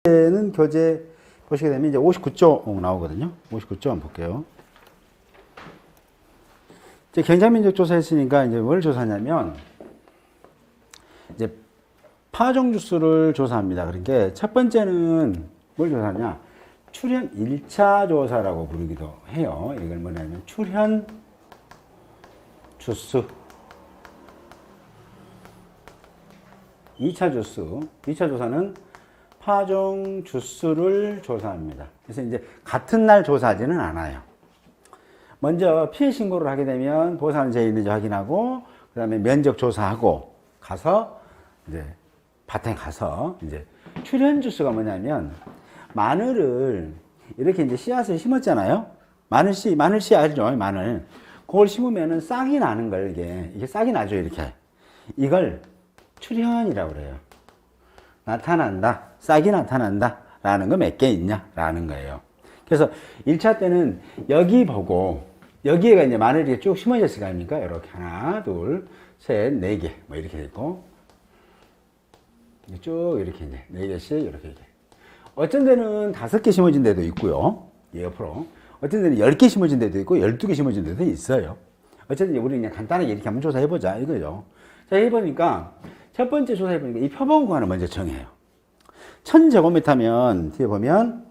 는 교재 보시게 되면 이제 59쪽 나오거든요. 59쪽 한번 볼게요. 이제 경작면적 조사했으니까 이제 뭘 조사하냐면 이제 파종 주수를 조사합니다. 그러니까 첫 번째는 뭘 조사하냐? 출현 1차 조사라고 부르기도 해요. 이걸 뭐냐면 출현 주수 2차 주수 2차 조사는 파종 주수를 조사합니다. 그래서 이제 같은 날 조사하지는 않아요. 먼저 피해 신고를 하게 되면 보상은 제에 있는지 확인하고 그 다음에 면적 조사하고 가서 이제 밭에 가서 이제 출현 주수가 뭐냐면 마늘을 이렇게 이제 씨앗을 심었잖아요. 마늘 씨 알죠? 마늘. 그걸 심으면은 싹이 나는 걸 이게 싹이 나죠. 이렇게. 이걸 출현이라고 그래요. 나타난다. 싹이 나타난다. 라는 거 몇 개 있냐? 라는 거예요. 그래서 1차 때는 여기 보고, 여기에가 이제 마늘이 쭉 심어졌을 거 아닙니까? 이렇게 하나, 둘, 셋, 네 개. 뭐 이렇게 있고. 쭉 이렇게 이제 네 개씩 이렇게. 어쩐 데는 5개 심어진 데도 있고요. 옆으로. 어쩐 데는 10개 심어진 데도 있고, 12개 심어진 데도 있어요. 어쨌든 우리 그냥 간단하게 이렇게 한번 조사해보자. 이거죠. 자, 해보니까, 첫 번째 조사해보니까 이 표본 구간을 먼저 정해요. 1000제곱미터면 뒤에 보면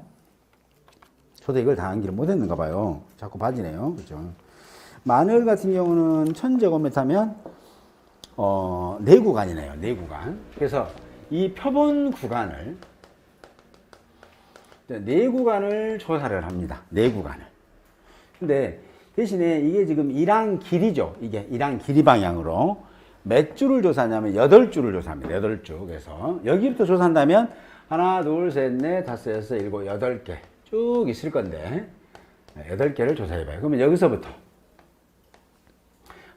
저도 이걸 다 암기를 못했는가 봐요. 자꾸 빠지네요. 그죠? 마늘 같은 경우는 1000제곱미터면 4구간이네요. 4구간. 그래서 이 표본 구간을 4구간을 조사를 합니다. 4구간을. 근데 대신에 이게 지금 1항 길이죠. 이게 1항 길이 방향으로 몇 줄을 조사하냐면 8줄을 조사합니다. 8줄. 그래서 여기부터 조사한다면 하나, 둘, 셋, 넷, 다섯, 여섯, 일곱, 8개 쭉 있을 건데 8개를 조사해봐요. 그러면 여기서부터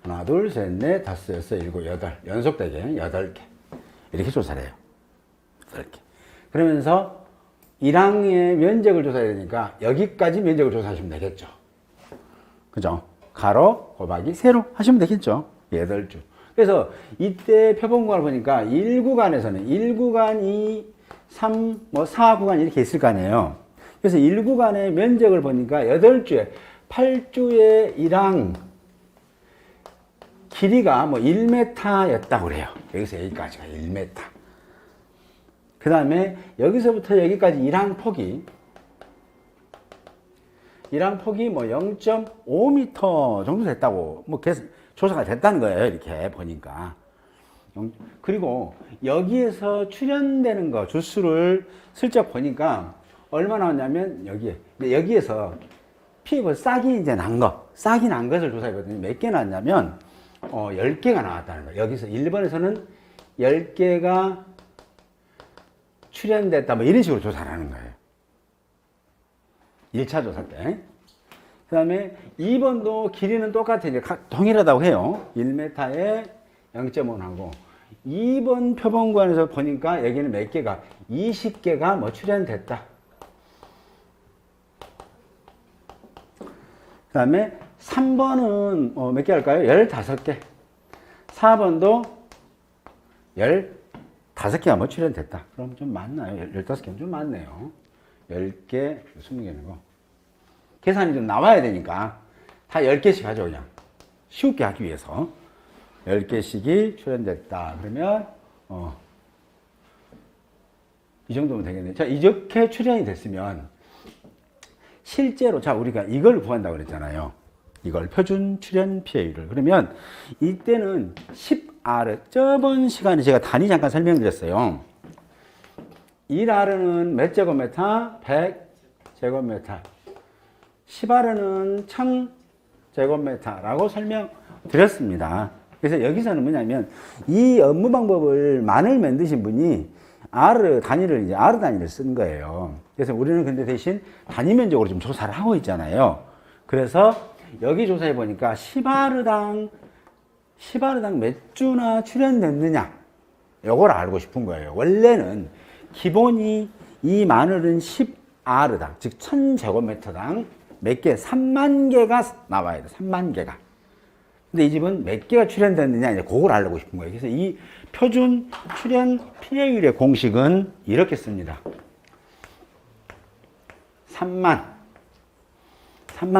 하나, 둘, 셋, 넷, 다섯, 여섯, 일곱, 8 연속되게 8개 이렇게 조사를 해요. 8개. 그러면서 1항의 면적을 조사해야 되니까 여기까지 면적을 조사하시면 되겠죠. 그죠? 가로, 곱하기, 세로 하시면 되겠죠. 8줄. 그래서 이때 표본구간을 보니까 1구간에서는 1구간, 2, 3, 4구간 이렇게 있을 거 아니에요. 그래서 1구간의 면적을 보니까 8주에 8주의 1항 길이가 1m였다고 그래요. 여기서 여기까지가 1m. 그 다음에 여기서부터 여기까지 1항 폭이 0.5m 정도 됐다고 조사가 됐다는 거예요. 이렇게 보니까. 그리고 여기에서 출현되는 거 주수를 슬쩍 보니까 얼마 나왔냐면 여기에. 근데 여기에서 피부 싹이 이제 싹이 난 것을 조사해봤더니 몇 개 나왔냐면 10개가 나왔다는 거예요. 여기서 1번에서는 10개가 출현됐다. 이런 식으로 조사를 하는 거예요. 1차 조사 때. 그 다음에 2번도 길이는 똑같아요. 이제 동일하다고 해요. 1m에 0.5하고 2번 표본구간에서 보니까 여기는 몇 개가 20개가 출현됐다. 그 다음에 3번은 몇 개 할까요? 15개. 4번도 15개가 출현됐다. 그럼 좀 많나요? 15개는 좀 많네요. 10개, 20개는 거. 계산이 좀 나와야 되니까 다 10개씩 하죠. 그냥 쉽게 하기 위해서 10개씩이 출현됐다. 그러면 이 정도면 되겠네요. 자, 이렇게 출현이 됐으면 실제로 우리가 이걸 구한다고 그랬잖아요. 이걸 표준 출현 피해율을. 그러면 이때는 10R 저번 시간에 제가 단위 잠깐 설명드렸어요. 1R은 몇 제곱미터? 100제곱미터. 10R은 1000제곱미터라고 설명드렸습니다. 그래서 여기서는 뭐냐면 이 업무 방법을 마늘 만드신 분이 R 단위를 쓴 거예요. 그래서 우리는 근데 대신 단위 면적으로 좀 조사를 하고 있잖아요. 그래서 여기 조사해 보니까 10R당 몇 주나 출현됐느냐 요걸 알고 싶은 거예요. 원래는 기본이 이 마늘은 10R당 즉 1000제곱미터당 몇 개? 3만 개가 나와야 돼. 3만 개가. 근데 이 집은 몇 개가 출현됐느냐, 이제 그걸 알고 싶은 거예요. 그래서 이 표준 출현 피해율의 공식은 이렇게 씁니다. 3만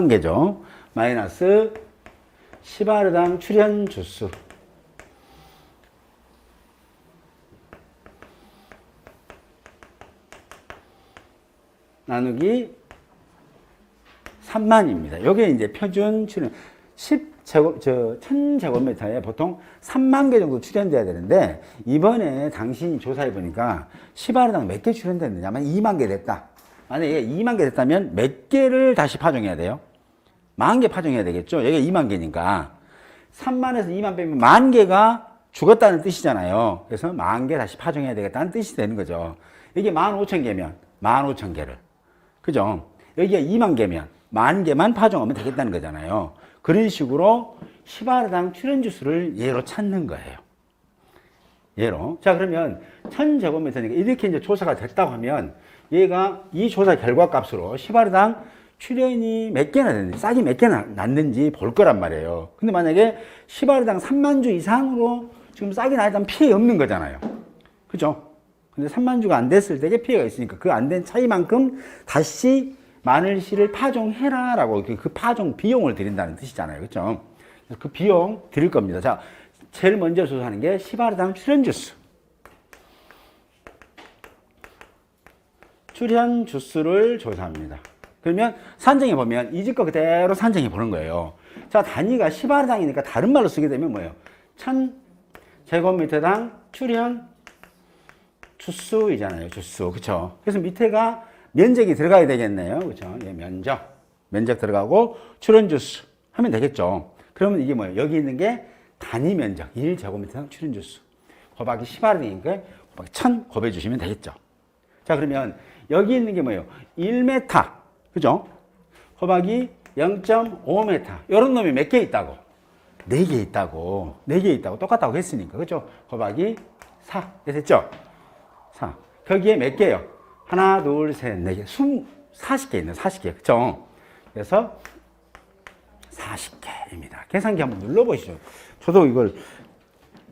개죠. 마이너스 10R당 출현 주수 나누기 3만입니다. 요게 이제 표준 출현 1000제곱미터에 보통 3만 개 정도 출현돼야 되는데, 이번에 당신이 조사해 보니까 10R당 몇 개 출현됐느냐면 2만 개 됐다. 만약에 2만 개 됐다면 몇 개를 다시 파종해야 돼요? 10,000개 파종해야 되겠죠? 여기가 2만 개니까 3만에서 2만 빼면 10,000개가 죽었다는 뜻이잖아요. 그래서 10,000개 다시 파종해야 되겠다는 뜻이 되는 거죠. 이게 15,000개면 15,000개를, 그죠? 여기가 2만 개면 10,000개만 파종하면 되겠다는 거잖아요. 그런 식으로 10R당 출현주수를 얘로 찾는 거예요. 얘로. 자, 그러면 1000제곱미터니까 이렇게 이제 조사가 됐다고 하면 얘가 이 조사 결과 값으로 10R당 출현이 몇 개나 됐는지, 싹이 몇 개나 났는지 볼 거란 말이에요. 근데 만약에 10R당 3만 주 이상으로 지금 싹이 나있다면 피해 없는 거잖아요. 그죠? 근데 3만 주가 안 됐을 때 피해가 있으니까 그 안 된 차이만큼 다시 마늘씨를 파종해라 라고 그 파종 비용을 드린다는 뜻이잖아요. 그렇죠? 그 비용 드릴 겁니다. 자, 제일 먼저 조사하는 게 10R당 출현주수. 출현주수를 조사합니다. 그러면 산정해 보면 이 집 거 그대로 산정해 보는 거예요. 자, 단위가 10R당이니까 다른 말로 쓰게 되면 뭐예요? 1000제곱미터당 출현 주수이잖아요. 주수. 그쵸? 그래서 밑에가 면적이 들어가야 되겠네요. 그쵸? 예, 면적 들어가고 출현주수 하면 되겠죠. 그러면 이게 뭐예요? 여기 있는 게 단위 면적 1제곱미터당 출현주수 곱하기 10R이니까 곱하기 1000 곱해 주시면 되겠죠. 자, 그러면 여기 있는 게 뭐예요? 1m, 그죠? 곱하기 0.5m. 이런 놈이 몇 개 있다고? 4개 있다고. 4개 있다고. 똑같다고 했으니까. 그죠? 곱하기 4. 됐죠? 4. 거기에 몇 개요? 하나, 둘, 셋, 네 개. 40개 있네. 40개. 그죠? 그래서 40개입니다. 계산기 한번 눌러보시죠. 저도 이걸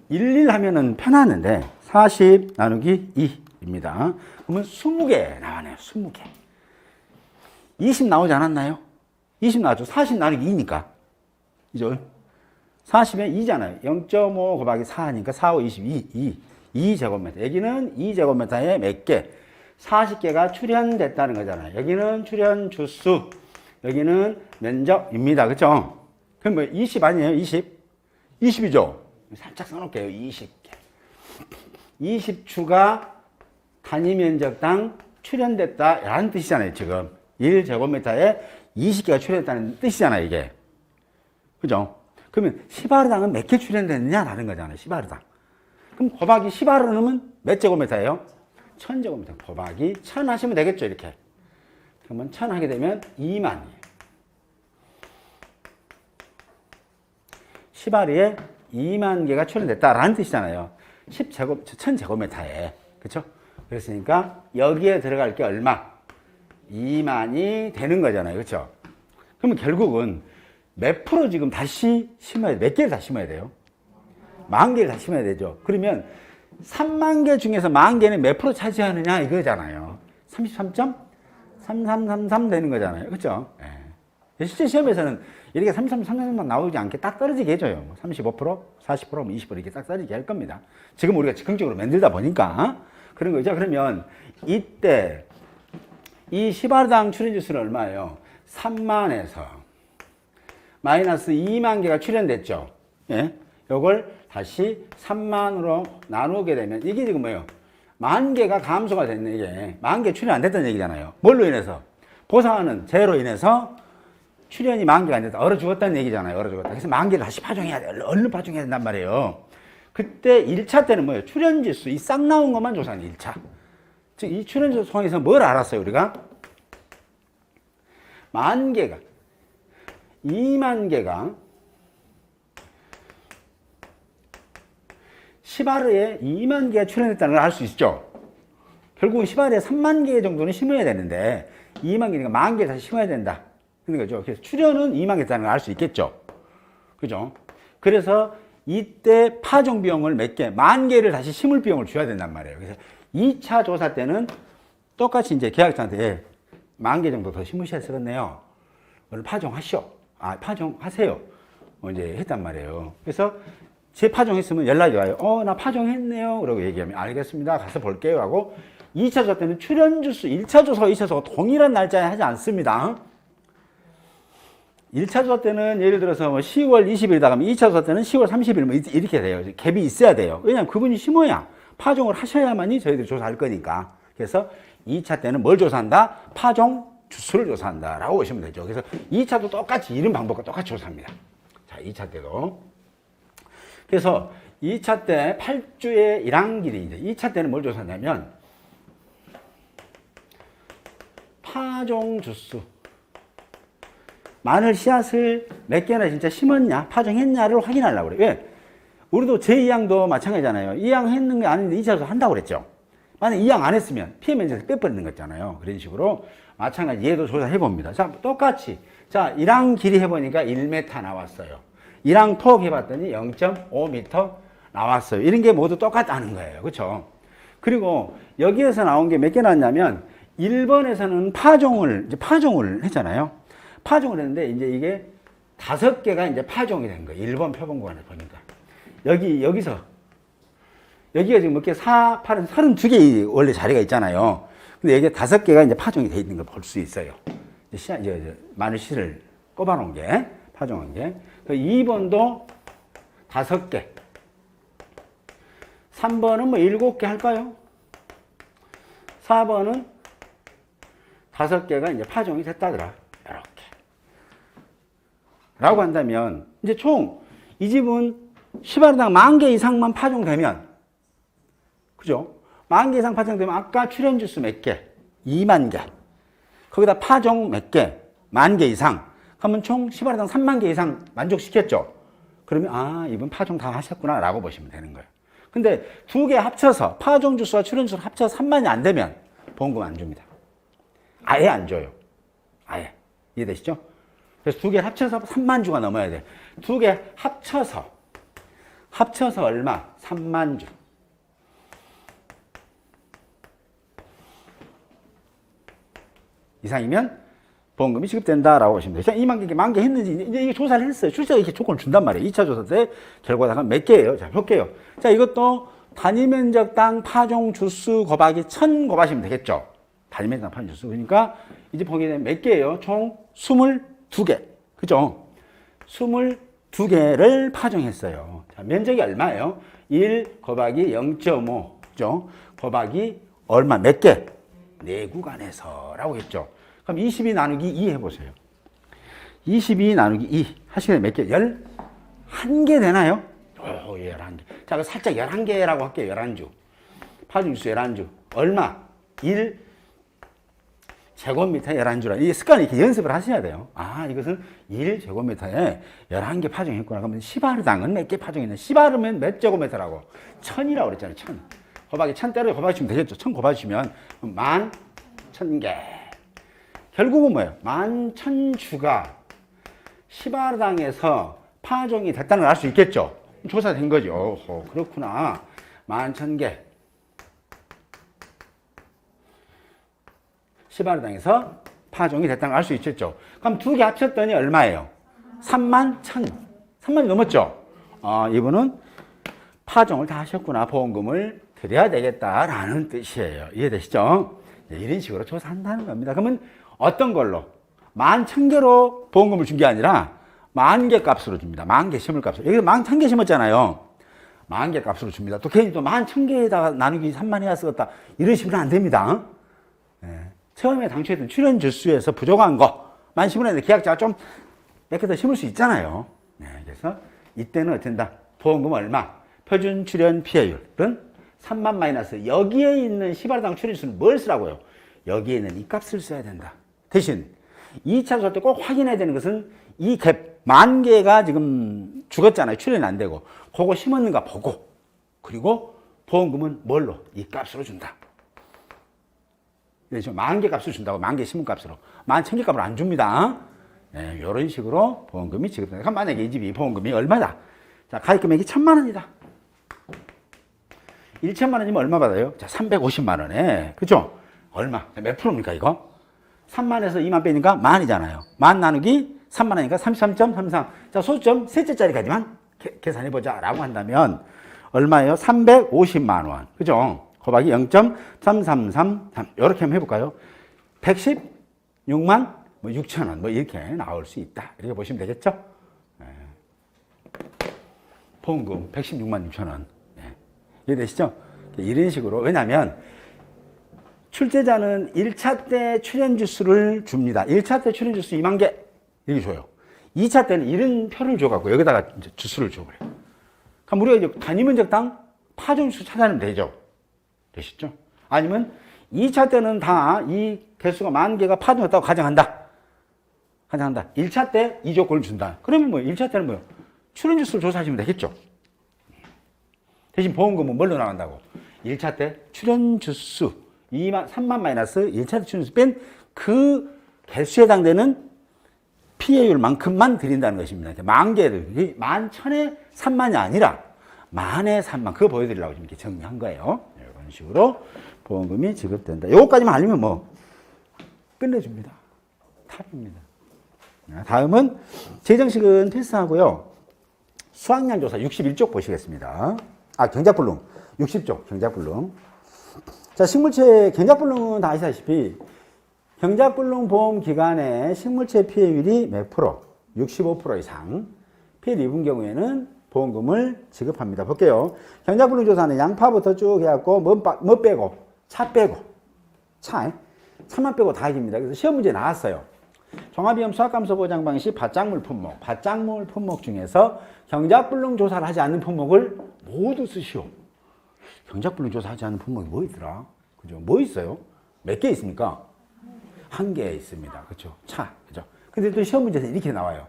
11 하면은 편하는데 40 나누기 2입니다. 그러면 20개 나와네요. 20개. 20 나오지 않았나요? 20 나왔죠. 40 나누기 2니까. 그죠? 40에 2잖아요. 0.5 곱하기 4니까 4, 5, 22. 2제곱미터. 여기는 2제곱미터에 몇 개? 40개가 출현됐다는 거잖아요. 여기는 출현 주수, 여기는 면적입니다. 그죠? 그럼 뭐 20 아니에요? 20? 20이죠? 살짝 써놓을게요. 20개. 20추가 단위 면적당 출현됐다 라는 뜻이잖아요. 지금 1제곱미터에 20개가 출현했다는 뜻이잖아요. 이게. 그죠? 그러면 10R당은 몇 개 출현됐느냐 라는 거잖아요. 10R당. 그럼 곱하기 10R은 몇 제곱미터예요? 1000제곱미터. 곱하기 1000 하시면 되겠죠. 이렇게. 그러면 1000 하게 되면 2만이에요. 10R에 2만 개가 출현됐다라는 뜻이잖아요. 1000제곱미터에. 그쵸? 그랬으니까 여기에 들어갈 게 얼마? 2만이 되는 거잖아요. 그쵸? 그러면 결국은 몇 프로 지금 다시 심어야 돼? 몇 개를 다 심어야 돼요? 10,000개를 다 심어야 되죠. 그러면 3만 개 중에서 10,000개는 몇 프로 차지하느냐 이거잖아요. 33.3333 되는 거잖아요. 그렇죠? 예. 실제 시험에서는 이렇게 33.33만 나오지 않게 딱 떨어지게 해줘요. 35%, 40%, 20% 이렇게 딱 떨어지게 할 겁니다. 지금 우리가 즉흥적으로 만들다 보니까 그런 거죠. 그러면 이때 이 10R당 출현주수는 얼마예요? 3만에서 마이너스 2만 개가 출현됐죠. 예? 요걸 다시 3만으로 나누게 되면 이게 지금 뭐예요? 10,000개가 감소가 됐네. 이게 10,000개 출현 안 됐다는 얘기잖아요. 뭘로 인해서? 보상하는 죄로 인해서 출현이 10,000개가 안 됐다. 얼어 죽었다는 얘기잖아요. 얼어 죽었다. 그래서 10,000개를 다시 파종해야 돼. 얼른 파종해야 된단 말이에요. 그때 1차 때는 뭐예요? 출현지수, 이 싹 나온 것만 조사하는 1차. 즉, 이 출현지수 통해서 뭘 알았어요, 우리가? 10,000개가, 20,000개가 10R에 2만 개가 출현했다는 걸 알 수 있죠. 결국은 10R에 3만 개 정도는 심어야 되는데 2만 개니까 10,000개를 다시 심어야 된다. 그런 거죠. 그래서 출현은 2만 개였다는 걸 알 수 있겠죠. 그죠? 그래서 이때 파종 비용을 몇 개, 10,000개를 다시 심을 비용을 줘야 된단 말이에요. 그래서 2차 조사 때는 똑같이 이제 계약자한테 만 개 정도 더 심으셔야 쓰겠네요. 오늘 파종하시오. 파종하세요. 이제 했단 말이에요. 그래서 재파종했으면 연락이 와요. 나 파종했네요. 그러고 얘기하면 알겠습니다. 가서 볼게요. 하고 2차 조사 때는 출현 주수, 1차 조사와 2차 조사가 동일한 날짜에 하지 않습니다. 1차 조사 때는 예를 들어서 뭐 10월 20일이다 하면 2차 조사 때는 10월 30일 뭐 이렇게 돼요. 갭이 있어야 돼요. 왜냐하면 그분이 심어야 파종을 하셔야만이 저희들이 조사할 거니까. 그래서 2차 때는 뭘 조사한다? 파종 주수를 조사한다 라고 보시면 되죠. 그래서 2차도 똑같이 이런 방법과 똑같이 조사합니다. 자, 2차 때도. 그래서 2차 때 8주의 일항길이 이제 2차 때는 뭘 조사하냐면 파종 주수. 마늘 씨앗을 몇 개나 진짜 심었냐, 파종했냐를 확인하려고 그래요. 왜? 우리도 제2항도 마찬가지잖아요. 2항 했는 게 아닌데 2차 조사 한다고 그랬죠. 만약 2항 안 했으면 피해 면적을 빼버리는 거잖아요. 그런 식으로 마찬가지 얘도 조사해 봅니다. 자, 똑같이. 자, 1항 길이 해보니까 1m 나왔어요. 1항 톡 해봤더니 0.5m 나왔어요. 이런 게 모두 똑같다는 거예요. 그렇죠? 그리고 여기에서 나온 게 몇 개 나왔냐면 1번에서는 파종을 했잖아요. 파종을 했는데 이제 이게 5개가 이제 파종이 된 거예요. 1번 표본 구간에 보니까. 여기가 지금 몇 개, 4, 8은 32개 원래 자리가 있잖아요. 근데 여기에 5개가 이제 파종이 돼 있는 걸 볼 수 있어요. 이제 마늘 씨를 꼽아 놓은 게, 파종한 게. 2번도 5개. 3번은 뭐 7개 할까요? 4번은 5개가 이제 파종이 됐다더라. 이렇게. 라고 한다면, 이제 총, 이 집은 10알당 10,000개 이상만 파종되면, 그죠? 10,000개 이상 파종되면 아까 출현 주수 몇 개? 20,000개. 거기다 파종 몇 개? 10,000개 이상. 그러면 총 10알당 30,000개 이상 만족시켰죠? 그러면, 이분 파종 다 하셨구나. 라고 보시면 되는 거예요. 근데 2개 합쳐서, 파종 주수와 출현 주수를 합쳐서 30,000이 안 되면 보험금 안 줍니다. 아예 안 줘요. 아예. 이해되시죠? 그래서 2개 합쳐서 30,000주가 넘어야 돼. 2개 합쳐서 얼마? 30,000주. 이상이면 보험금이 지급된다라고 보시면 돼요. 10,000개 했는지, 이제 이게 조사를 했어요. 출자가 이렇게 조건을 준단 말이에요. 2차 조사 때 결과가 몇 개예요? 자, 볼게요. 자, 이것도 단위 면적당 파종 주수 곱하기 1000 곱하시면 되겠죠. 단위 면적당 파종 주수. 그러니까 이제 보게 되면 몇 개예요? 총 22개. 그죠? 22개를 파종했어요. 자, 면적이 얼마예요? 1 곱하기 0.5. 그죠? 곱하기 얼마? 몇 개? 4구간에서 라고 했죠. 그럼 22 나누기 2 해보세요. 22 나누기 2 하시게 되면 몇 개? 11개 되나요? 11개. 자, 그럼 살짝 11개라고 할게요. 11주. 파종주수 11주. 얼마? 1 제곱미터에 11주라. 이 습관을 이렇게 연습을 하셔야 돼요. 이것은 1 제곱미터에 11개 파종했구나. 그러면 10알당은 몇 개 파종했냐? 10알이면 몇 제곱미터라고? 1000이라고 그랬잖아요. 1000. 곱하기 1000대로 곱하시면 되겠죠. 1000 곱하시면 11,000개. 결국은 뭐예요? 11,000주가 10알당에서 파종이 됐다는 걸 알 수 있겠죠. 조사된 거죠. 그렇구나. 11,000개. 10알당에서 파종이 됐다는 걸 알 수 있겠죠. 그럼 2개 합쳤더니 얼마예요? 31,000. 30,000이 넘었죠. 이분은 파종을 다 하셨구나. 보험금을 드려야 되겠다라는 뜻이에요. 이해되시죠? 이런 식으로 조사한다는 겁니다. 그러면 어떤 걸로? 11,000개로 보험금을 준 게 아니라 10,000개 값으로 줍니다. 10,000개 심을 값으로. 여기서 11,000개 심었잖아요. 10,000개 값으로 줍니다. 또 괜히 또 11,000개에다가 나누기 3만 해야 쓰겠다. 이런 식으로 안 됩니다. 처음에 당초했던 출현 주수에서 부족한 거만 심으는데 계약자가 좀 몇 개 더 심을 수 있잖아요. 그래서 이때는 어떻게 된다? 보험금 얼마? 표준 출현 피해율은 3만 마이너스 여기에 있는 10알당 출현 주수는 뭘 쓰라고요? 여기에 있는 이 값을 써야 된다. 대신 2차 조사 때 꼭 확인해야 되는 것은 이 갭, 10,000개가 지금 죽었잖아요. 출현이 안 되고. 그거 심었는가 보고. 그리고 보험금은 뭘로? 이 값으로 준다. 그래서 10,000개 값을 준다고. 10,000개 심은 값으로. 11,000개 값을 안 줍니다. 이런 식으로 보험금이 지급된다. 그럼 만약에 이 집이 보험금이 얼마다? 자, 가입 금액이 1,000만 원이다. 1,000만 원이면 얼마 받아요? 자, 350만 원에. 그죠? 얼마? 몇 프로입니까, 이거? 3만에서 2만 빼니까 만이잖아요. 만 나누기 3만 하니까 33.33. 자, 소수점 셋째 자리까지만 계산해보자 라고 한다면 얼마예요? 350만 원. 그죠? 곱하기 0.3333. 이렇게 한번 해볼까요? 116만 6천 원. 뭐 이렇게 나올 수 있다. 이렇게 보시면 되겠죠? 네. 보험금 116만 6천 원. 네. 이해되시죠? 이런 식으로. 왜냐면 출제자는 1차 때 출연주 수를 줍니다. 1차 때 출연주 수 2만 개 이렇게 줘요. 2차 때는 이런 표를 줘갖고 여기다가 이제 주수를 줘버려요. 그럼 우리가 이제 단위 면적당 파종수 찾아내면 되죠. 되시죠? 아니면 2차 때는 다 이 개수가 10,000개가 파종했다고 가정한다. 1차 때 이 조건을 준다. 그러면 뭐 1차 때는 뭐요? 출연주 수를 조사하시면 되겠죠. 대신 보험금은 뭘로 나간다고? 1차 때 출연주 수 3만 마이너스 1차 때 출연주 수 뺀 그 개수에 해당되는 피해율만큼만 드린다는 것입니다. 10,000개를 11,000에 3만이 아니라 만에 3만 그거 보여드리려고 지금 이렇게 정리한 거예요. 이런 식으로 보험금이 지급된다. 요거까지만 알면 뭐 끝내줍니다. 탑입니다. 다음은 재정식은 필수하고요. 수학량 조사 61쪽 보시겠습니다. 경작불능 60쪽 경작불능. 자, 식물체 경작불능은 다 아시다시피 경작불능 보험 기간에 식물체 피해율이 몇 프로? 65% 이상 피해를 입은 경우에는 보험금을 지급합니다. 볼게요. 경작불능 조사는 양파부터 쭉 해갖고 뭐 빼고 차 빼고 차만 빼고 다 이깁니다. 그래서 시험 문제 나왔어요. 종합위험 수학감소 보장 방식 밭작물 품목 중에서 경작불능 조사를 하지 않는 품목을 모두 쓰시오. 경작불능 조사하지 않는 품목이 뭐 있더라? 그죠? 뭐 있어요? 몇 개 있습니까? 1개 있습니다. 그죠? 그죠? 근데 또 시험 문제에서 이렇게 나와요.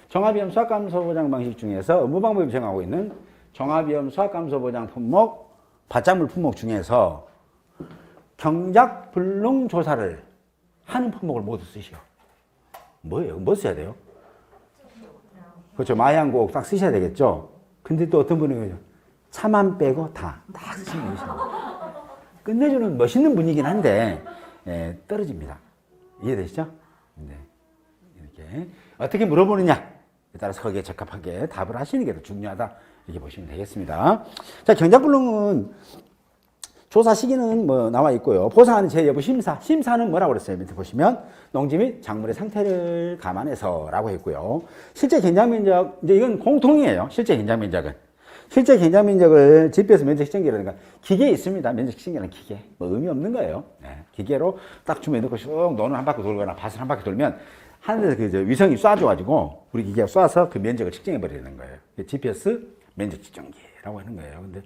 종합위험 수학감소 보장 방식 중에서 업무 방법이 정하고 있는 종합위험 수학감소 보장 품목, 밭작물 품목 중에서 경작불능 조사를 하는 품목을 모두 쓰시오. 뭐예요? 뭐 써야 돼요? 그렇죠. 마양곡 딱 쓰셔야 되겠죠? 근데 또 어떤 분이 그러죠? 차만 빼고 딱 쓰시면 되십니다. 끝내주는 멋있는 분이긴 한데, 떨어집니다. 이해되시죠? 네. 이렇게. 어떻게 물어보느냐에 따라서 거기에 적합하게 답을 하시는 게 더 중요하다. 이렇게 보시면 되겠습니다. 자, 경작불능은 조사 시기는 뭐 나와 있고요. 보상하는 제 여부 심사. 심사는 뭐라고 그랬어요? 밑에 보시면 농지 및 작물의 상태를 감안해서라고 했고요. 실제 견적 면적, 이제 이건 공통이에요. 실제 견적 면적은. 실제 견적 면적을 GPS 면적 측정기라든가 기계에 있습니다. 면적 측정기라는 기계. 뭐 의미 없는 거예요. 네. 기계로 딱 주머니에 넣고 쭉 논을 한 바퀴 돌거나 밭을 한 바퀴 돌면 하늘에서 그 위성이 쏴줘가지고 우리 기계가 쏴서 그 면적을 측정해 버리는 거예요. GPS 면적 측정기라고 하는 거예요. 근데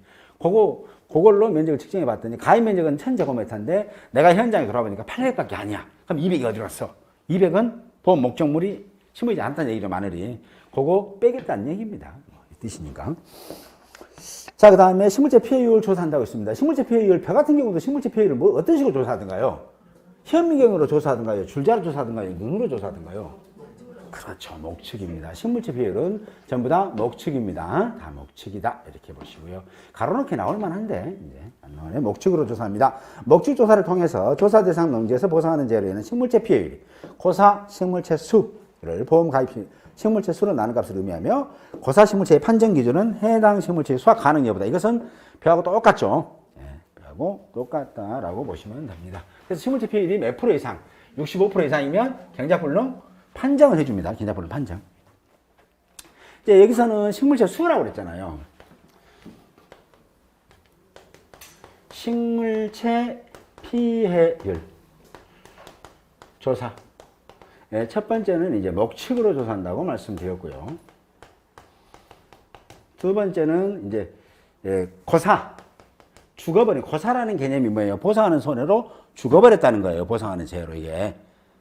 그걸로 면적을 측정해 봤더니 가입 면적은 1000제곱미터인데 내가 현장에 돌아와 보니까 800밖에 아니야. 그럼 200이 어디 갔어? 200은 보험 목적물이 심어지지 않다는 얘기죠, 마늘이. 그거 빼겠다는 얘기입니다. 이 뜻이니까. 자, 그 다음에 식물체 피해율 조사한다고 했습니다. 식물체 피해율, 벼 같은 경우도 식물체 피해율을 뭐 어떤 식으로 조사하던가요? 현미경으로 조사하던가요? 줄자로 조사하던가요? 눈으로 조사하던가요? 그렇죠. 목축입니다. 식물체 피해율은 전부 다 목축입니다. 다 목축이다. 이렇게 보시고요. 가로놓게 나올 만한데, 이제, 안 나오네. 목축으로 조사합니다. 목축 조사를 통해서 조사 대상 농지에서 보상하는 재료에는 식물체 피해율이 고사 식물체 수를 보험 가입 식물체 수로 나눈 값을 의미하며 고사 식물체의 판정 기준은 해당 식물체의 수확 가능 여부다. 이것은 벼하고 똑같죠. 벼하고 똑같다라고 보시면 됩니다. 그래서 식물체 피해율이 몇 프로 이상, 65% 이상이면 경작불능 판정을 해줍니다. 경작불능 판정. 이제 여기서는 식물체 수라고 그랬잖아요. 식물체 피해율 조사. 첫 번째는 이제 목축으로 조사한다고 말씀드렸고요. 두 번째는 이제 고사. 죽어버린 고사라는 개념이 뭐예요? 보상하는 손해로 죽어버렸다는 거예요. 보상하는 재해로 이게.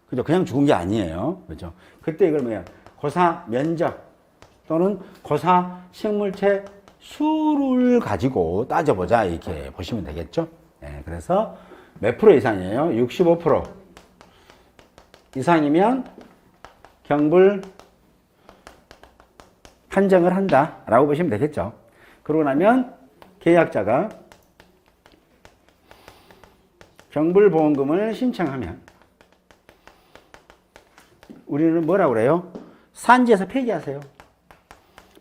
그죠? 그냥 죽은 게 아니에요. 그죠? 그때 이걸 뭐야? 고사 면적 또는 고사 식물체 수를 가지고 따져보자. 이렇게 보시면 되겠죠? 그래서 몇 프로 이상이에요? 65% 이상이면 경불 판정을 한다라고 보시면 되겠죠. 그러고 나면 계약자가 경불보험금을 신청하면 우리는 뭐라고 그래요? 산지에서 폐기하세요.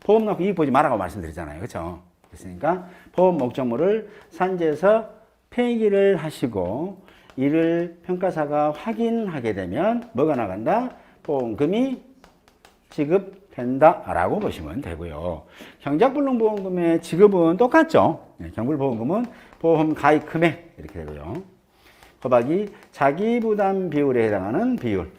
보험 넣고 이익 보지 말라고 말씀드리잖아요. 그렇죠? 그랬으니까 보험 목적물을 산지에서 폐기를 하시고 이를 평가사가 확인하게 되면 뭐가 나간다? 보험금이 지급된다라고 보시면 되고요. 경작불능보험금의 지급은 똑같죠. 경불보험금은 보험 가입 금액 이렇게 되고요. 곱하기 자기부담 비율에 해당하는 비율.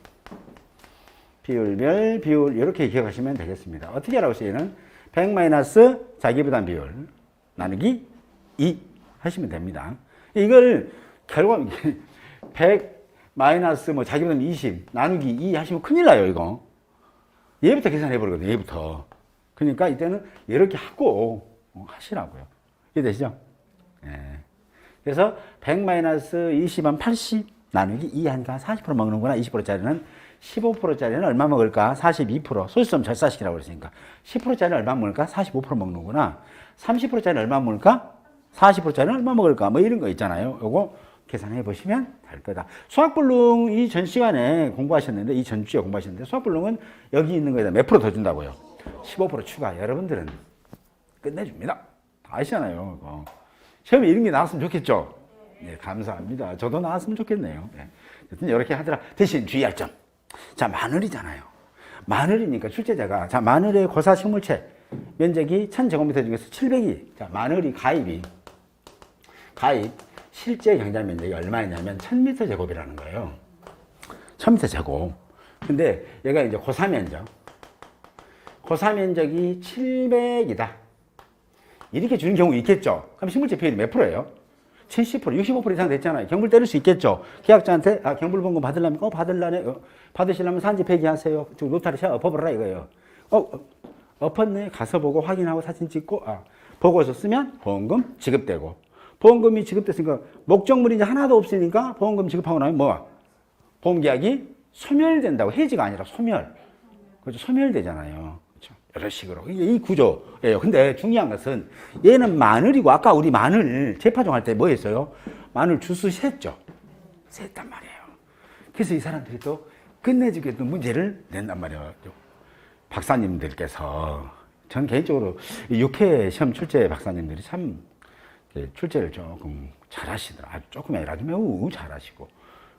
비율별 비율 이렇게 기억하시면 되겠습니다. 어떻게 하라고 쓰이는 100 마이너스 자기부담 비율 나누기 2 하시면 됩니다. 이걸 결과 100 마이너스 뭐 자기부담 20 나누기 2 하시면 큰일 나요, 이거. 얘부터 계산해 버리거든요, 얘부터. 그러니까 이때는 이렇게 하고 하시라고요. 이해되시죠? 예. 그래서 100 마이너스 20은 80 나누기 2 하니까 40% 먹는구나. 20%짜리는 15%짜리는 얼마 먹을까? 42%. 소수점 절사시키라고 그랬으니까. 10%짜리는 얼마 먹을까? 45% 먹는구나. 30%짜리는 얼마 먹을까? 40%짜리는 얼마 먹을까? 뭐 이런 거 있잖아요. 요거 계산해 보시면 될 거다. 수학불능 이 전 시간에 공부하셨는데, 이 전주에 공부하셨는데, 수학불능은 여기 있는 거에다 몇 프로 더 준다고요? 15% 추가. 여러분들은 끝내줍니다. 다 아시잖아요. 이거. 시험에 이런 게 나왔으면 좋겠죠? 네, 감사합니다. 저도 나왔으면 좋겠네요. 네. 이렇게 하더라. 대신 주의할 점. 자, 마늘이잖아요. 마늘이니까 출제자가, 자, 마늘의 고사 식물체 면적이 1000제곱미터 중에서 700이, 자, 마늘이 가입, 실제 경작 면적이 얼마냐면 1000m 제곱이라는 거예요. 1000m 제곱. 근데 얘가 이제 고사 면적이 700이다. 이렇게 주는 경우 있겠죠. 그럼 식물체 비율이 몇 프로예요? 70%, 65% 이상 됐잖아요. 경불 때릴 수 있겠죠. 계약자한테 경불본금 받으려면 받으려네. 받으시려면 산지 폐기하세요. 저 노타리 샤워 엎어버라 이거예요. 엎었네. 가서 보고 확인하고 사진 찍고 보고서 쓰면 보험금 지급되고, 보험금이 지급됐으니까 목적물이 이제 하나도 없으니까 보험금 지급하고 나면 뭐야? 보험계약이 소멸된다고. 해지가 아니라 소멸. 그렇죠. 소멸되잖아요. 그렇죠. 이런 식으로. 이게 이 구조예요. 근데 중요한 것은 얘는 마늘이고, 아까 우리 마늘 재파종 할 때 뭐 했어요? 마늘 주스 셌죠. 셌단 말이에요. 그래서 이 사람들이 또 끝내주게 또 문제를 낸단 말이에요. 박사님들께서. 전 개인적으로 육회 시험 출제 박사님들이 참 출제를 조금 잘하시더라. 아주 조금 아니라 아주 매우 잘하시고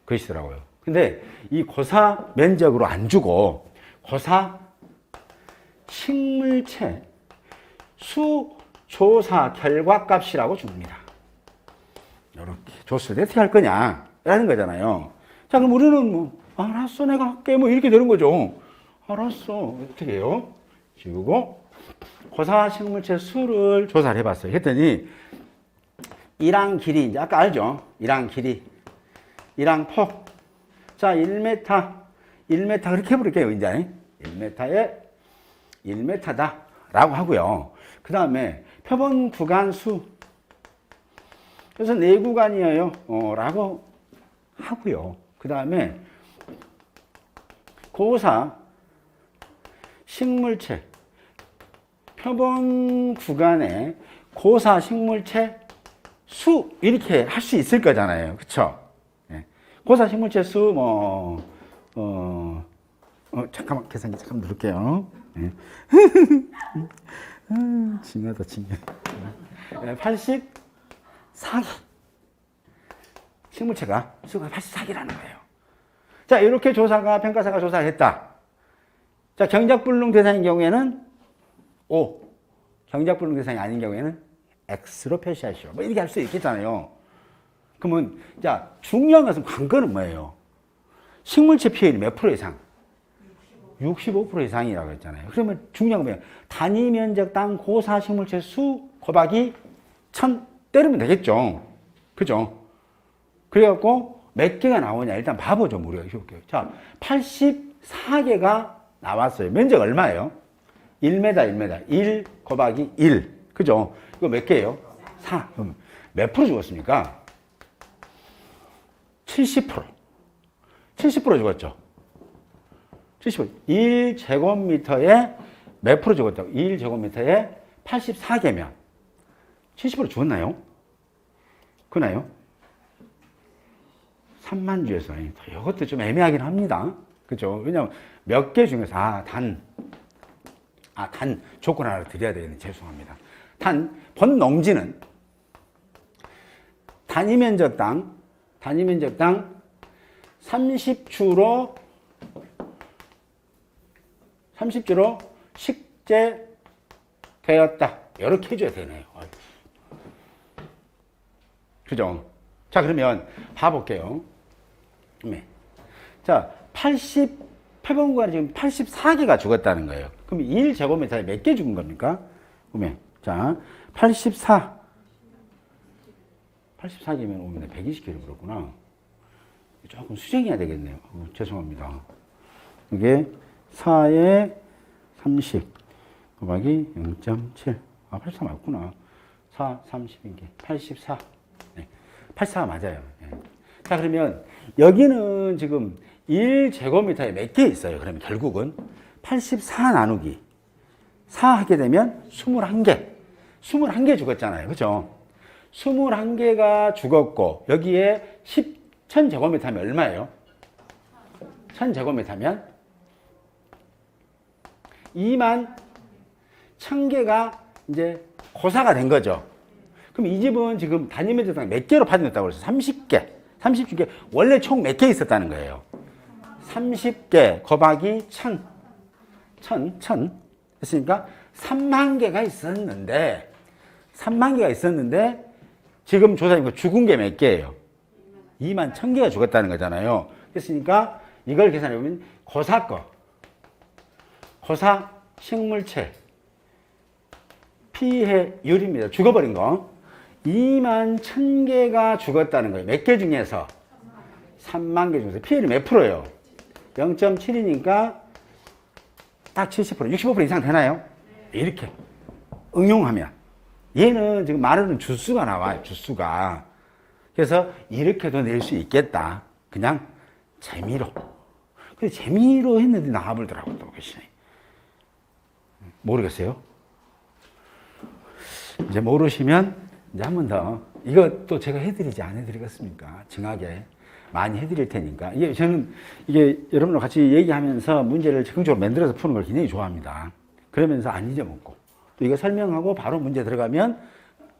그러시더라고요. 근데 이 고사 면적으로 안 주고 고사 식물체 수 조사 결과값이라고 줍니다. 이렇게 줬을 때 어떻게 할 거냐 라는 거잖아요. 자, 그럼 우리는 뭐 알았어 내가 할게 뭐 이렇게 되는 거죠. 알았어 어떻게 해요? 지우고 고사 식물체 수를 조사를 해봤어요. 했더니 이랑 길이, 이제 아까 알죠? 이랑 길이, 이랑 폭. 자, 1m 그렇게 해볼게요, 이제. 1m다. 라고 하고요. 그 다음에 표본 구간 수. 그래서 4구간이에요. 라고 하고요. 그 다음에 고사 식물체. 표본 구간에 고사 식물체 수 이렇게 할 수 있을 거잖아요. 그쵸? 예. 고사 식물체 수 잠깐만 계산기 잠깐 누를게요. 예. 징하다 징해. 84개 식물체가 수가 84개라는 거예요. 자, 이렇게 조사가 평가사가 조사를 했다. 자, 경작불능 대상인 경우에는 O, 경작불능 대상이 아닌 경우에는 X로 표시하시오. 뭐 이렇게 할 수 있겠잖아요. 그러면 자, 중요한 것은 관건은 뭐예요? 식물체 피해율이 몇 프로 이상? 65% 이상이라고 했잖아요. 그러면 중요한 건 뭐예요? 단위 면적당 고사 식물체 수 곱하기 1000 때리면 되겠죠. 그죠? 그래갖고 몇 개가 나오냐 일단 봐보죠. 무려 자, 84개가 나왔어요. 면적 얼마예요? 1m 1 곱하기 1. 그죠? 이거 몇 개예요? 4. 그럼 몇 프로 죽었습니까? 70%. 70% 죽었죠. 70%. 1제곱미터에 몇 프로 죽었다고? 1제곱미터에 84개면 70% 죽었나요? 그나요? 3만 주에서 이것도 좀 애매하긴 합니다. 그죠? 왜냐면 몇 개 중에서, 단 조건 하나 드려야 되겠네. 죄송합니다. 본 농지는 단위 면적당 30주로 식재되었다. 이렇게 해줘야 되네요. 그죠? 자, 그러면 봐볼게요. 네. 자, 88번구가 지금 84개가 죽었다는 거예요. 그럼 1제곱미터에 몇 개 죽은 겁니까? 그러면, 자, 84개면 오면 120개를 그렇구나. 조금 수정해야 되겠네요. 죄송합니다. 이게 4에 30 곱하기 0.7. 84 맞구나. 4, 30인 게 84. 네. 84가 맞아요. 네. 자, 그러면 여기는 지금 1제곱미터에 몇 개 있어요? 그러면 결국은 84 나누기 4 하게 되면 21개. 21개 죽었잖아요. 그죠? 21개가 죽었고, 여기에 1000제곱미터면 얼마예요? 1000제곱미터면 21,000개가 이제 고사가 된 거죠. 그럼 이 집은 지금 단위면적당 몇 개로 파전됐다고 그랬어요? 30개. 30개. 원래 총 몇 개 있었다는 거예요? 30개 곱하기 1000. 했으니까 3만 개가 있었는데, 지금 조사님 죽은 게 몇 개예요? 21,000개가 죽었다는 거잖아요. 그랬으니까 이걸 계산해보면 고사 식물체 피해율입니다. 죽어버린 거. 21,000개가 죽었다는 거예요. 몇 개 중에서? 3만 개 중에서. 피해율이 몇 프로예요? 0.7이니까 딱 70%, 65% 이상 되나요? 이렇게 응용하면. 얘는 지금 말하는 주수가 나와요. 주수가. 그래서 이렇게도 낼 수 있겠다. 그냥 재미로. 근데 재미로 했는데 나와버리더라고 또 그것이. 모르겠어요? 이제 모르시면 이제 한 번 더. 이거 또 제가 해드리지 안 해드리겠습니까? 징하게 많이 해드릴 테니까. 저는 여러분과 같이 얘기하면서 문제를 적극적으로 만들어서 푸는 걸 굉장히 좋아합니다. 그러면서 안 잊어먹고. 또 이거 설명하고 바로 문제 들어가면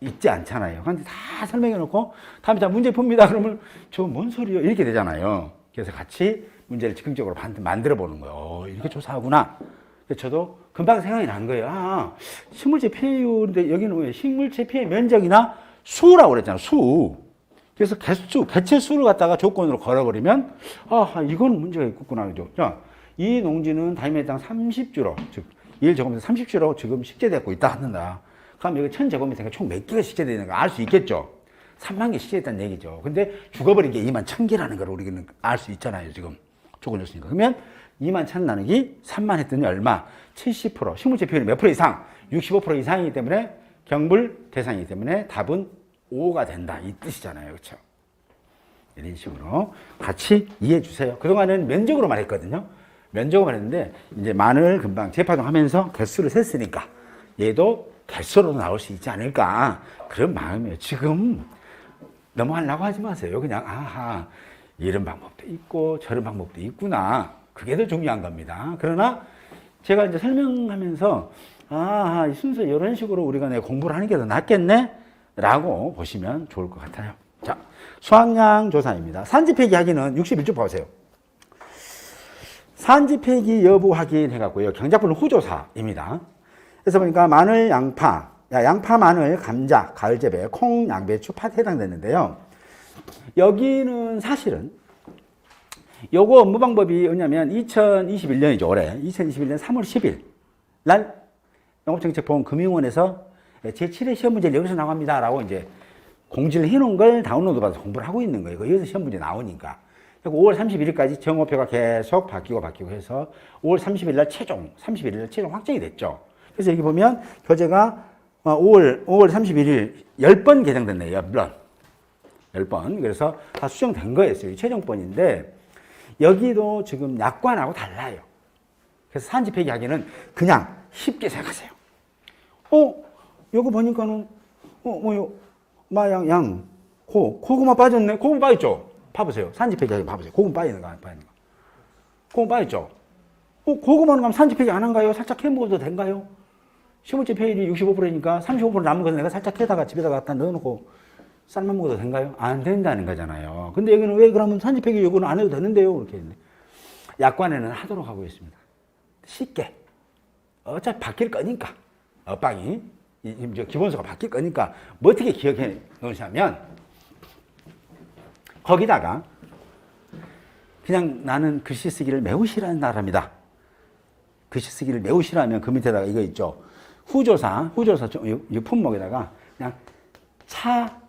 잊지 않잖아요. 근데 다 설명해 놓고 다음에 자 문제 풉니다. 그러면 저 뭔 소리요? 이렇게 되잖아요. 그래서 같이 문제를 즉흥적으로 만들어 보는 거예요. 이렇게 조사하구나. 저도 금방 생각이 난 거예요. 식물체 피해율인데 여기는 왜 식물체 피해 면적이나 수라고 그랬잖아요. 수. 그래서 개체 수를 갖다가 조건으로 걸어버리면 이건 문제가 있겠구나. 그죠? 자, 이 농지는 단위면당 30주로, 즉 1제곱미터 30주로 지금 식재되고 있다 한다. 그럼 여기 1000제곱미터가 총 몇 개가 식재되는가 알 수 있겠죠? 3만 개 식재됐다는 얘기죠. 근데 죽어버린 게 21,000개라는 걸 우리는 알 수 있잖아요. 지금 조건 줬으니까. 그러면 21,000 나누기 3만 했더니 얼마? 70%. 식물체 비율이 몇 프로 이상? 65% 이상이기 때문에 경불 대상이기 때문에 답은 5가 된다. 이 뜻이잖아요. 그렇죠? 이런 식으로 같이 이해해 주세요. 그동안은 면적으로만 했거든요. 면적으로만 했는데 이제 만을 금방 재파동하면서 개수를 셌으니까 얘도 개수로 나올 수 있지 않을까 그런 마음이에요. 지금 넘어가려고 하지 마세요. 그냥 이런 방법도 있고 저런 방법도 있구나. 그게 더 중요한 겁니다. 그러나 제가 이제 설명하면서 이 순서 이런 식으로 우리가 공부를 하는 게 더 낫겠네 라고 보시면 좋을 것 같아요. 자, 수확량 조사입니다. 산지 폐기 확인은 61쪽 보세요. 산지 폐기 여부 확인해갖고요. 경작분은 후조사입니다. 그래서 보니까 마늘, 양파, 마늘, 감자, 가을 재배, 콩, 양배추, 팥 해당되는데요. 여기는 사실은 요거 업무 방법이 뭐냐면 2021년이죠. 올해 2021년 3월 10일 날 영업정책보험금융원에서 제7회 시험 문제를 여기서 나갑니다 라고 이제 공지를 해놓은 걸 다운로드 받아서 공부를 하고 있는 거예요. 여기서 시험 문제 나오니까. 5월 31일까지 정오표가 계속 바뀌고 해서 5월 31일 날 최종 확정이 됐죠. 그래서 여기 보면 교재가 5월 31일 10번 개정됐네요. 10번. 그래서 다 수정된 거였어요. 최종본인데 여기도 지금 약관하고 달라요. 그래서 산지 폐기하기는 그냥 쉽게 생각하세요. 요거 보니까는 고구마 빠졌네. 고구마 빠졌죠? 봐보세요. 산지 폐기하기 봐보세요. 고구마 빠지는 거. 고구마 빠졌죠? 고구마는 그럼 산지폐기 안 한가요? 살짝 해 먹어도 된가요? 시물질 폐율이 65%니까 35% 남은 것은 내가 살짝 해다가 집에다가 갖다 넣어놓고 삶아 먹어도 된가요? 안 된다는 거잖아요. 근데 여기는 왜 그러면 산지폐기 요구는 안 해도 되는데요? 이렇게 했는데. 약관에는 하도록 하고 있습니다. 쉽게. 어차피 바뀔 거니까. 빵이. 기본소가 바뀔 거니까. 뭐 어떻게 기억해 놓으시냐면, 거기다가, 그냥 나는 글씨 쓰기를 매우 싫어하는 사람이다. 글씨 쓰기를 매우 싫어하면 그 밑에다가 이거 있죠. 후조사 이 품목에다가 그냥 차,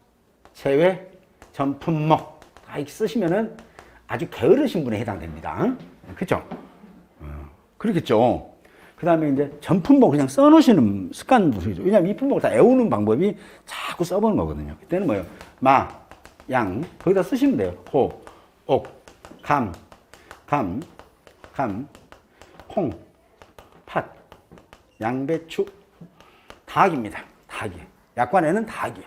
제외, 전 품목. 이렇게 쓰시면은 아주 게으르신 분에 해당됩니다. 그쵸? 그렇겠죠. 그 다음에 이제 전 품목 그냥 써놓으시는 습관도 있죠. 왜냐면 이 품목을 다 외우는 방법이 자꾸 써보는 거거든요. 그때는 뭐예요? 마, 양, 거기다 쓰시면 돼요. 호, 옥, 감, 콩, 팥, 양배추, 닭입니다. 닭이. 약관에는 닭이요.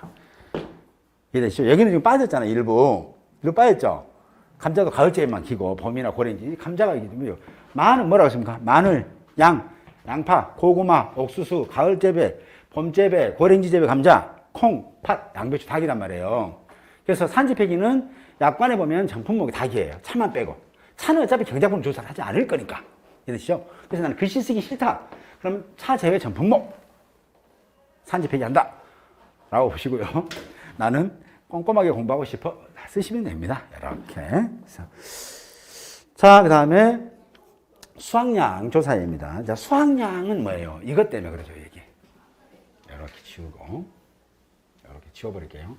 이해되시죠? 여기는 지금 빠졌잖아요. 일부 빠졌죠? 감자도 가을재에만 키고, 봄이나 고랭지, 감자가 이기 때문에. 마는 뭐라고 했습니까? 마늘, 양파, 고구마, 옥수수, 가을재배, 봄재배, 고랭지재배, 감자, 콩, 팥, 양배추, 닭이란 말이에요. 그래서 산지폐기는 약관에 보면 전품목이 닭이에요. 차만 빼고. 차는 어차피 경작품 조사를 하지 않을 거니까. 이해되시죠? 그래서 나는 글씨 쓰기 싫다. 그러면 차 제외 전품목. 산지폐기 한다. 라고 보시고요. 나는 꼼꼼하게 공부하고 싶어. 다 쓰시면 됩니다. 이렇게. 자, 그 다음에 수확량 조사입니다. 자, 수확량은 뭐예요? 이것 때문에 그러죠, 이게. 이렇게 지우고. 이렇게 지워버릴게요.